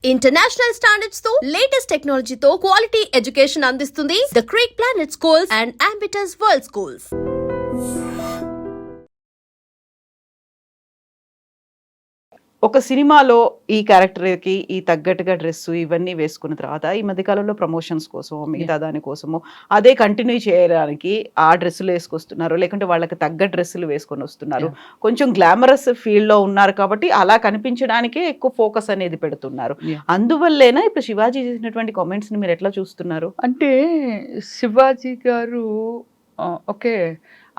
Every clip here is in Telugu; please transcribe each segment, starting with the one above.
ఇంటర్నేషనల్ స్టాండర్డ్స్ తో లేటెస్ట్ టెక్నాలజీతో క్వాలిటీ ఎడ్యుకేషన్ అందిస్తుంది the creek planet schools and Ambitus world schools. ఒక సినిమాలో ఈ క్యారెక్టర్కి ఈ తగ్గట్టుగా డ్రెస్ ఇవన్నీ వేసుకున్న తర్వాత ఈ మధ్యకాలంలో ప్రమోషన్స్ కోసమో మిగతా దానికోసమో అదే కంటిన్యూ చేయడానికి ఆ డ్రెస్సులు వేసుకొస్తున్నారు, లేకుంటే వాళ్ళకి తగ్గ డ్రెస్సులు వేసుకొని వస్తున్నారు. కొంచెం గ్లామరస్ ఫీల్డ్లో ఉన్నారు కాబట్టి అలా కనిపించడానికే ఎక్కువ ఫోకస్ అనేది పెడుతున్నారు. అందువల్లేనా ఇప్పుడు శివాజీ చేసినటువంటి కామెంట్స్ని మీరు ఎట్లా చూస్తున్నారు? అంటే శివాజీ గారు ఓకే,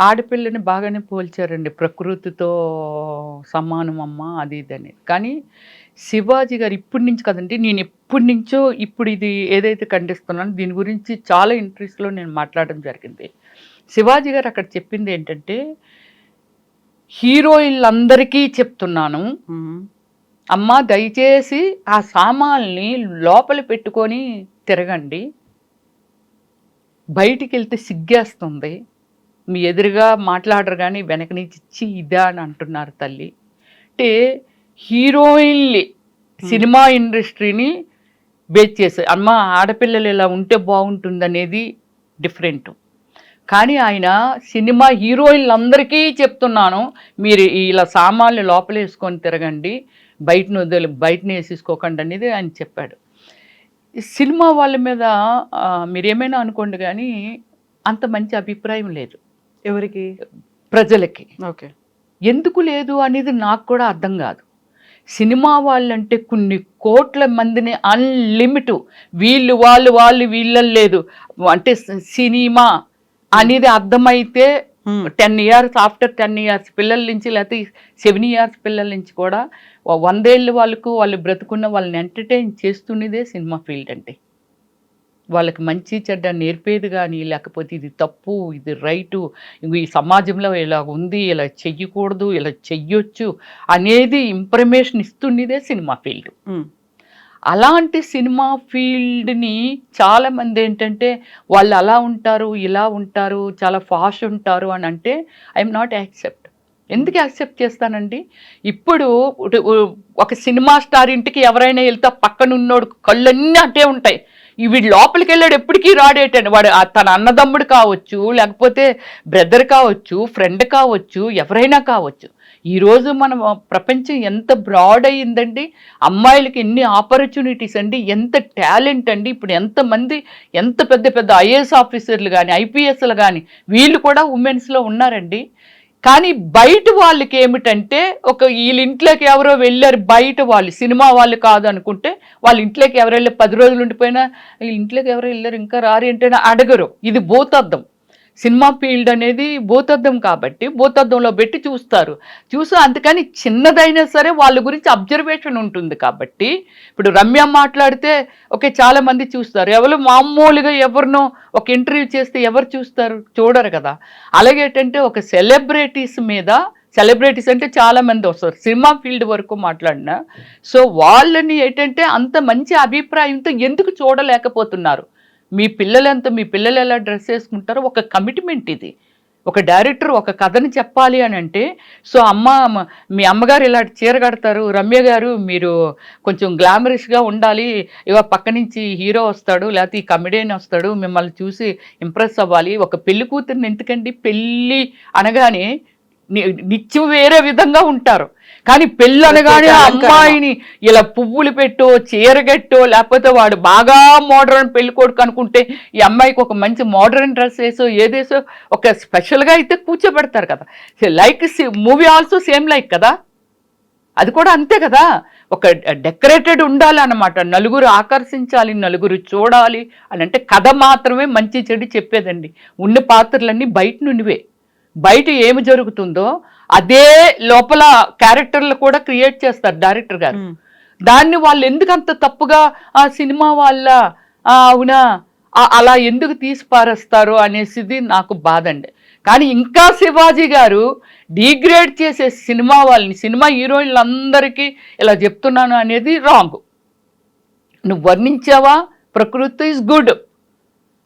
ఆడపిల్లని బాగానే పోల్చారండి, ప్రకృతితో సమానం అమ్మ అది ఇది అనేది. కానీ శివాజీ గారు ఇప్పటి నుంచి కదండి, నేను ఎప్పటి నుంచో ఇప్పుడు ఇది ఏదైతే ఖండిస్తున్నానో దీని గురించి చాలా ఇంట్రెస్ట్లో నేను మాట్లాడడం జరిగింది. శివాజీ గారు అక్కడ చెప్పింది ఏంటంటే, హీరోయిన్లందరికీ చెప్తున్నాను అమ్మ, దయచేసి ఆ సామాన్ని లోపల పెట్టుకొని తిరగండి, బయటికి వెళ్తే సిగ్గేస్తుంది, మీ ఎదురుగా మాట్లాడరు కానీ వెనక నుంచి ఇచ్చి ఇదా అని అంటున్నారు తల్లి. అంటే హీరోయిన్లు సినిమా ఇండస్ట్రీని బేస్ చేసే అమ్మ ఆడపిల్లలు ఇలా ఉంటే బాగుంటుంది అనేది డిఫరెంట్. కానీ ఆయన సినిమా హీరోయిన్లందరికీ చెప్తున్నాను, మీరు ఇలా సామాన్లు లోపల వేసుకొని తిరగండి, బయటను వేసేసుకోకండి అనేది ఆయన చెప్పాడు. సినిమా వాళ్ళ మీద మీరేమైనా అనుకోండి కానీ అంత మంచి అభిప్రాయం లేదు ఎవరికి, ప్రజలకి. ఓకే, ఎందుకు లేదు అనేది నాకు కూడా అర్థం కాదు. సినిమా వాళ్ళంటే కొన్ని కోట్ల మందిని అన్లిమిట్, వాళ్ళు వీళ్ళని లేదు అంటే సినిమా అనేది అర్థమైతే 10 years ఆఫ్టర్ 10 years పిల్లల నుంచి లేకపోతే 7 years పిల్లల నుంచి కూడా 100 ఏళ్ళ వాళ్ళకు వాళ్ళు బ్రతుకున్న వాళ్ళని ఎంటర్టైన్ చేస్తున్నదే సినిమా ఫీల్డ్ అంటే. వాళ్ళకి మంచి చెడ్డ నేర్పేది కానీ, లేకపోతే ఇది తప్పు ఇది రైటు, ఈ సమాజంలో ఇలా ఉంది, ఇలా చెయ్యకూడదు, ఇలా చెయ్యొచ్చు అనేది ఇన్ఫర్మేషన్ ఇస్తున్నదే సినిమా ఫీల్డ్. అలాంటి సినిమా ఫీల్డ్ని చాలామంది ఏంటంటే వాళ్ళు అలా ఉంటారు ఇలా ఉంటారు చాలా ఫాస్ట్ ఉంటారు అని అంటే ఐఎమ్ నాట్ యాక్సెప్ట్. ఎందుకు యాక్సెప్ట్ చేస్తానండి? ఇప్పుడు ఒక సినిమా స్టార్ ఇంటికి ఎవరైనా వెళ్తే పక్కన ఉన్నోడు కళ్ళన్నీ అట్టే ఉంటాయి, వీడు లోపలికి వెళ్ళాడు ఎప్పటికీ రాడేటండి, వాడు తన అన్నదమ్ముడు కావచ్చు, లేకపోతే బ్రదర్ కావచ్చు, ఫ్రెండ్ కావచ్చు, ఎవరైనా కావచ్చు. ఈరోజు మన ప్రపంచం ఎంత బ్రాడ్ అయ్యిందండి, అమ్మాయిలకి ఎన్ని ఆపర్చునిటీస్ అండి, ఎంత టాలెంట్ అండి. ఇప్పుడు ఎంతమంది ఎంత పెద్ద పెద్ద ఐఏఎస్ ఆఫీసర్లు కానీ ఐపీఎస్లు కానీ వీళ్ళు కూడా ఉమెన్స్లో ఉన్నారండి. కానీ బయట వాళ్ళకి ఏమిటంటే వీళ్ళ ఇంట్లోకి ఎవరో వెళ్ళారు, బయట వాళ్ళు సినిమా వాళ్ళు కాదు అనుకుంటే వాళ్ళ ఇంట్లోకి ఎవరు వెళ్ళి 10 రోజులు ఉండిపోయినా వీళ్ళ ఇంట్లోకి ఎవరో వెళ్ళారు ఇంకా రారు ఏంటైనా అడగరు. ఇది భూతద్దం. సినిమా ఫీల్డ్ అనేది భూతద్దం కాబట్టి భూతద్దంలో పెట్టి చూస్తారు. అందుకని చిన్నదైనా సరే వాళ్ళ గురించి అబ్జర్వేషన్ ఉంటుంది కాబట్టి ఇప్పుడు రమ్య మాట్లాడితే ఓకే చాలామంది చూస్తారు, ఎవరు మామూలుగా ఎవరినో ఒక ఇంటర్వ్యూ చేస్తే ఎవరు చూస్తారు, చూడరు కదా. అలాగే ఏంటంటే ఒక సెలబ్రిటీస్ అంటే చాలామంది వస్తారు సినిమా ఫీల్డ్ వరకు మాట్లాడినా. సో వాళ్ళని ఏంటంటే అంత మంచి అభిప్రాయంతో ఎందుకు చూడలేకపోతున్నారు? మీ పిల్లలు ఎలా డ్రెస్ వేసుకుంటారో ఒక కమిట్మెంట్ ఇది. ఒక డైరెక్టర్ ఒక కథని చెప్పాలి అని అంటే, సో మీ అమ్మగారు ఇలాంటి చీర కడతారు, రమ్య గారు మీరు కొంచెం గ్లామరస్గా ఉండాలి, పక్క నుంచి హీరో వస్తాడు లేకపోతే ఈ కమెడియన్ వస్తాడు, మిమ్మల్ని చూసి ఇంప్రెస్ అవ్వాలి. ఒక పెళ్లి కూతురిని ఎందుకండి, పెళ్ళి అనగానే నిత్యం వేరే విధంగా ఉంటారు, కానీ పెళ్ళి అనగానే అమ్మాయిని ఇలా పువ్వులు పెట్టో చీరగట్టో లేకపోతే వాడు బాగా మోడర్న్ పెళ్లి కొడుకు అనుకుంటే ఈ అమ్మాయికి ఒక మంచి మోడర్న్ డ్రెస్ వేసో ఏదేసో ఒక స్పెషల్గా అయితే కూర్చోబెడతారు కదా. Like movie also same like కదా, అది కూడా అంతే కదా. ఒక డెకరేటెడ్ ఉండాలన్నమాట, నలుగురు ఆకర్షించాలి, నలుగురు చూడాలి అని అంటే కథ మాత్రమే మంచి చెడు చెప్పేదండి. ఉన్న పాత్రలన్నీ బయట నుండివే, బయట ఏమి జరుగుతుందో అదే లోపల క్యారెక్టర్లు కూడా క్రియేట్ చేస్తారు డైరెక్టర్ గారు. దాన్ని వాళ్ళు ఎందుకు అంత తప్పుగా ఆ సినిమా వాళ్ళ అవునా అలా ఎందుకు తీసి పారేస్తారు అనేసిది నాకు బాధ అండి. కానీ ఇంకా శివాజీ గారు డిగ్రేడ్ చేసే సినిమా వాళ్ళని, సినిమా హీరోయిన్లందరికీ ఇలా చెప్తున్నాను అనేది రాంగ్. నువ్వు వర్ణించావా, ప్రకృతి ఇస్ గుడ్,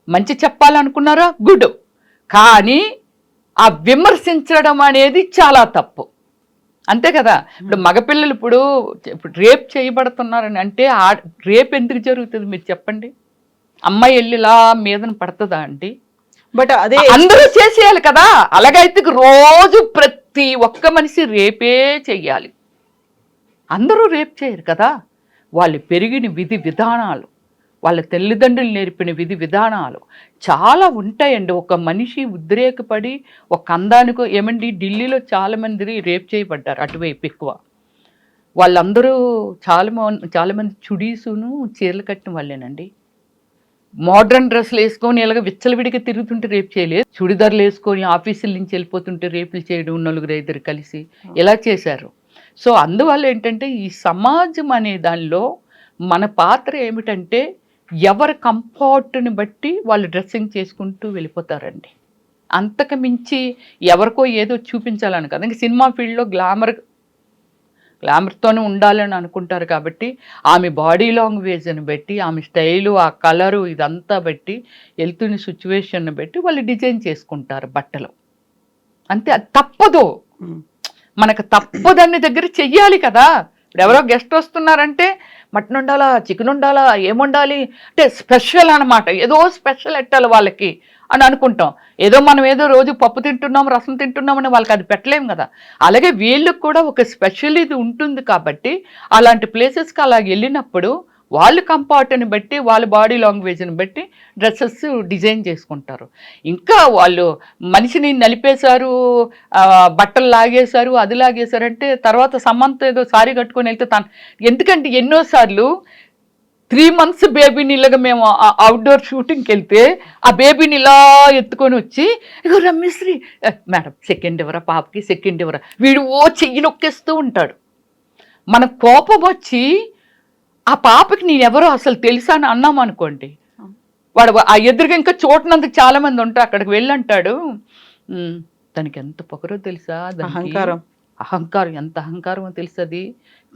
మంచి చెప్పాలనుకున్నారా గుడ్, కానీ ఆ విమర్శించడం అనేది చాలా తప్పు. అంతే కదా. ఇప్పుడు మగపిల్లలు ఇప్పుడు రేప్ చేయబడుతున్నారని అంటే రేప్ ఎందుకు జరుగుతుంది మీరు చెప్పండి? అమ్మాయి వెళ్ళి ఇలా మీదన పడుతుందా అండి? బట్ అదే అందరూ చేసేయాలి కదా. అలాగైతే రోజు ప్రతి ఒక్క మనిషి రేపే చెయ్యాలి. అందరూ రేప్ చేయరు కదా. వాళ్ళు పెరిగిన విధి విధానాలు, వాళ్ళ తల్లిదండ్రులు నేర్పిన విధి విధానాలు చాలా ఉంటాయండి. ఒక మనిషి ఉద్రేకపడి ఒక అందానికో ఏమండి ఢిల్లీలో చాలామంది రేప్ చేయబడ్డారు అటువైపు ఎక్కువ. వాళ్ళందరూ చాలామంది చుడీసును చీరలు కట్టిన వాళ్ళేనండి. మోడ్రన్ డ్రెస్సులు వేసుకొని ఇలాగ విచ్చలవిడిగా తిరుగుతుంటే రేపు చేయలేదు. చుడిదార్లు వేసుకొని ఆఫీసుల నుంచి వెళ్ళిపోతుంటే రేపులు చేయడం 4-5 కలిసి ఇలా చేశారు. సో అందువల్ల ఏంటంటే ఈ సమాజం అనే దానిలో మన పాత్ర ఏమిటంటే ఎవరి కంఫర్ట్ని బట్టి వాళ్ళు డ్రెస్సింగ్ చేసుకుంటూ వెళ్ళిపోతారండి. అంతకు మించి ఎవరికో ఏదో చూపించాలని కదా. ఇంకా సినిమా ఫీల్డ్లో గ్లామర్తోనే ఉండాలని అనుకుంటారు కాబట్టి ఆమె బాడీ లాంగ్వేజ్ని బట్టి, ఆమె స్టైలు, ఆ కలరు ఇదంతా బట్టి, వెళ్తున్న సిచ్యువేషన్ని బట్టి వాళ్ళు డిజైన్ చేసుకుంటారు బట్టలు. అంతే, అది తప్పదు. మనకు తప్పదని దగ్గర చెయ్యాలి కదా. ఎవరో గెస్ట్ వస్తున్నారంటే మటన్ ఉండాలా, చికెన్ ఉండాలా, ఏముండాలి అంటే స్పెషల్ అనమాట. ఏదో స్పెషల్ పెట్టాలి వాళ్ళకి అని అనుకుంటాం. మనం ఏదో రోజు పప్పు తింటున్నాం, రసం తింటున్నామని వాళ్ళకి అది పెట్టలేము కదా. అలాగే వీళ్ళకి కూడా ఒక స్పెషల్ ఇది ఉంటుంది కాబట్టి అలాంటి ప్లేసెస్కి అలా వెళ్ళినప్పుడు వాళ్ళు కంఫర్ట్ని బట్టి, వాళ్ళ బాడీ లాంగ్వేజ్ని బట్టి డ్రెస్సెస్ డిజైన్ చేసుకుంటారు. ఇంకా వాళ్ళు మనిషిని నలిపేశారు, బట్టలు లాగేశారు, అది లాగేశారంటే తర్వాత సమంత ఏదో సారీ కట్టుకొని వెళ్తే ఎందుకంటే ఎన్నోసార్లు 3 months బేబీని ఇలాగ మేము అవుట్డోర్ షూటింగ్కి వెళ్తే ఆ బేబీని ఇలా ఎత్తుకొని వచ్చి ఇగో రమ్యశ్రీ మేడం సెకండ్ ఎవరా పాపకి, సెకండ్ ఎవరా, వీడు చెయ్యి నొక్కేస్తూ ఉంటాడు. మన కోపం వచ్చి ఆ పాపకి నేనెవరో అసలు తెలుసా అని అన్నాం అనుకోండి, వాడు ఆ ఎదురుగా ఇంకా చూడనందుకు చాలామంది ఉంటారు. అక్కడికి వెళ్ళంటాడు, దానికి ఎంత పొగరో తెలుసా, అహంకారం ఎంత అహంకారమో తెలుసు. అది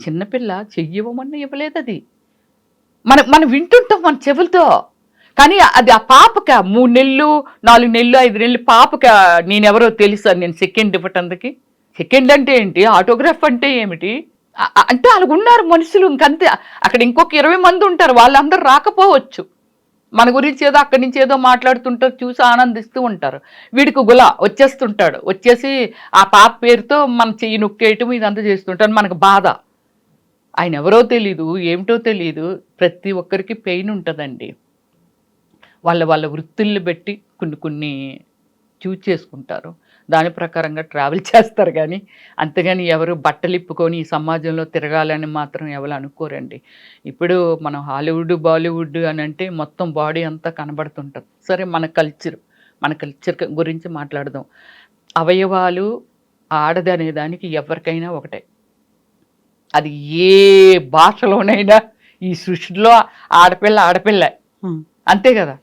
చిన్నపిల్ల చెయ్యమన్నా ఇవ్వలేదు. అది మనం వింటుంటాం మన చెవులతో. కానీ అది ఆ పాపకి 3 నెలలు 4 నెలలు 5 నెలలు పాపకి నేనెవరో తెలుసా, నేను సెకండ్ ఇవ్వటందుకి. సెకండ్ అంటే ఏంటి, ఆటోగ్రాఫ్ అంటే ఏమిటి అంటే అలాగ ఉన్నారు మనుషులు. ఇంకంతే. అక్కడ ఇంకొక 20 మంది ఉంటారు, వాళ్ళందరూ రాకపోవచ్చు. మన గురించి ఏదో అక్కడి నుంచి ఏదో మాట్లాడుతుంటారు, చూసి ఆనందిస్తూ ఉంటారు. వీడికి వచ్చేస్తుంటాడు, వచ్చేసి ఆ పాప పేరుతో మన చెయ్యి నొక్కేయటం ఇదంతా చేస్తుంటారు. మనకు బాధ. ఆయన ఎవరో తెలీదు, ఏమిటో తెలీదు. ప్రతి ఒక్కరికి పెయిన్ ఉంటుందండి. వాళ్ళ వృత్తుల్ని బట్టి కొన్ని చూజ్ చేసుకుంటారు, దాని ప్రకారంగా ట్రావెల్ చేస్తారు. కానీ అంతేగాని ఎవరు బట్టలు ఇప్పుకొని ఈ సమాజంలో తిరగాలని మాత్రం ఎవరు అనుకోరండి. ఇప్పుడు మనం హాలీవుడ్ బాలీవుడ్ అని అంటే మొత్తం బాడీ అంతా కనబడుతుంటుంది. సరే, మన కల్చర్ గురించి మాట్లాడదాం. అవయవాలు ఆడది అనే దానికి ఎవరికైనా ఒకటే. అది ఏ భాషలోనైనా ఈ సృష్టిలో ఆడపిల్ల అంతే కదా.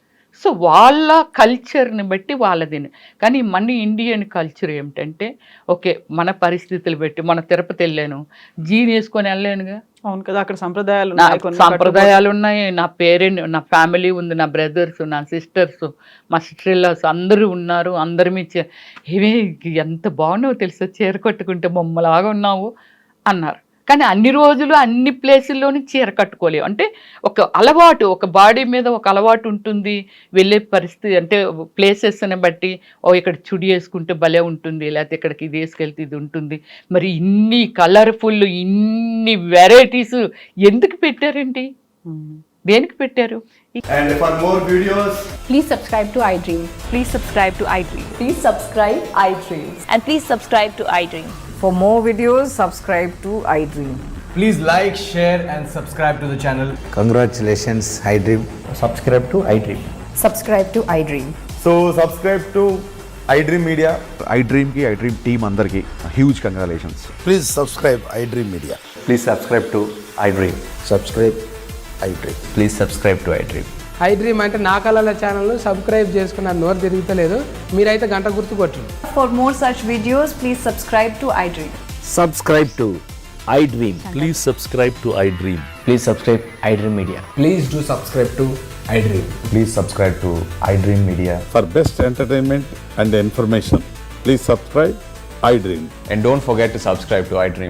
సో వాళ్ళ కల్చర్ని బట్టి వాళ్ళది. కానీ మన ఇండియన్ కల్చర్ ఏమిటంటే ఓకే, మన పరిస్థితులు బట్టి మన తిరుపతి వెళ్ళాను, జీన్ వేసుకొని వెళ్ళానుగా. అవును కదా, అక్కడ సంప్రదాయాలు ఉన్నాయి. నా పేరెంట్, నా ఫ్యామిలీ ఉంది, నా బ్రదర్స్, నా సిస్టర్స్, మా సిస్టర్లాస్ అందరూ ఉన్నారు. అందరి ఏమే ఎంత బాగున్నావు తెలుసా, చీర కట్టుకుంటే బొమ్మలాగా ఉన్నావు అన్నారు. కానీ అన్ని రోజులు అన్ని ప్లేసుల్లోని చీర కట్టుకోలేవు. అంటే ఒక అలవాటు, ఒక బాడీ మీద ఒక అలవాటు ఉంటుంది. వెళ్ళే పరిస్థితి అంటే ప్లేసెస్ని బట్టి ఇక్కడ చుడి వేసుకుంటే భలే ఉంటుంది, లేకపోతే ఇక్కడికి ఇది వేసుకెళ్తే ఇది ఉంటుంది. మరి ఇన్ని కలర్ఫుల్, ఇన్ని వెరైటీస్ ఎందుకు పెట్టారండి? దేనికి పెట్టారు? And for more videos, please subscribe to iDream. Please subscribe to iDream. Please subscribe iDream. And please subscribe to iDream. For more videos, subscribe to iDream. please like, share and subscribe to the channel. Congratulations, iDream. Subscribe to iDream. Subscribe to iDream. So subscribe to iDream Media. iDream ki iDream team andarki huge congratulations. Please subscribe iDream Media. Please subscribe to iDream. Subscribe iDream. Please subscribe to iDream. iDream అంటే నా కళల ఛానల్ సబ్స్క్రైబ్ చేసుకున్న నోరు తిరుగుతలేదు, మీరైతే గంట గుర్తు కొట్టండి. For more such videos, please subscribe to iDream. Subscribe to iDream. Please subscribe to iDream. Please subscribe iDream Media. Please do subscribe to iDream. Please subscribe to iDream Media. For best entertainment and information, please subscribe I dream. And don't forget to subscribe to iDream.